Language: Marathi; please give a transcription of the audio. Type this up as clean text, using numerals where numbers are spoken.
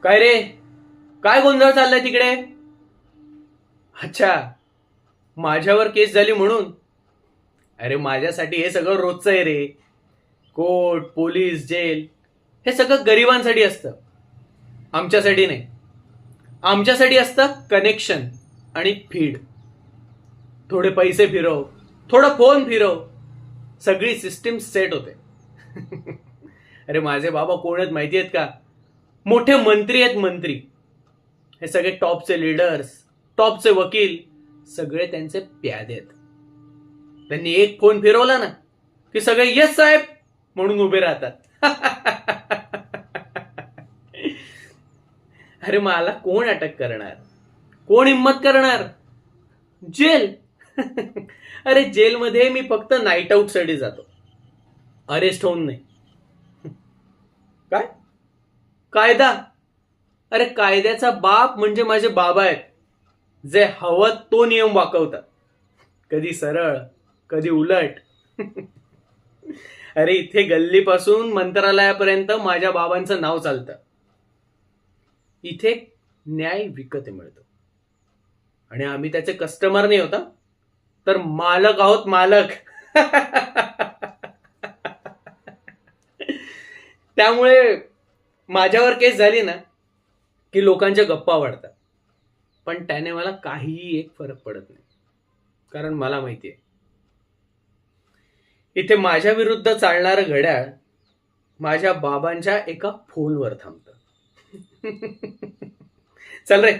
काय रे? काय गोंधळ चाललाय तिकडे? अच्छा, माझ्यावर केस झाली म्हणून? अरे माझ्यासाठी हे सगळं रोजचं आहे रे. कोर्ट, पोलीस, जेल हे सगळं गरिबांसाठी असतं, आमच्यासाठी नाही. आमच्यासाठी असतं कनेक्शन आणि फीड. थोडे पैसे फिरव, थोडा फोन फिरव, सगळी सिस्टीम सेट होते. अरे माझे बाबा कोण आहेत माहिती आहेत का? मोठे मंत्री आहेत, मंत्री. हे सगळे टॉपचे लीडर्स, टॉपचे वकील, सगळे त्यांचे प्यादे आहेत. त्यांनी एक फोन फिरवला ना की सगळे येस साहेब म्हणून उभे राहतात. अरे मला कोण अटक करणार? कोण हिंमत करणार? जेल. अरे जेलमध्ये मी फक्त नाईट आउट साठी जातो, अरेस्ट होऊन नाही. काय कायदा? अरे कायद्याचा बाप म्हणजे माझे बाबा आहेत, जे हवं तो नियम वाकवतात, कधी सरळ कधी उलट. अरे इथे गल्लीपासून मंत्रालयापर्यंत माझ्या बाबांचं नाव चालतं. इथे न्याय विकत मिळतो आणि आम्ही त्याचे कस्टमर नाही होता, तर मालक आहोत, मालक. त्यामुळे माझ्यावर केस झाली ना की लोकांच्या गप्पा वाढतात, पण त्याने मला काहीही एक फरक पडत नाही. कारण मला माहितीये इथे माझ्या विरुद्ध चालणारं घड्याळ माझ्या बाबांच्या एका फोनवर थांबतं. चल रे,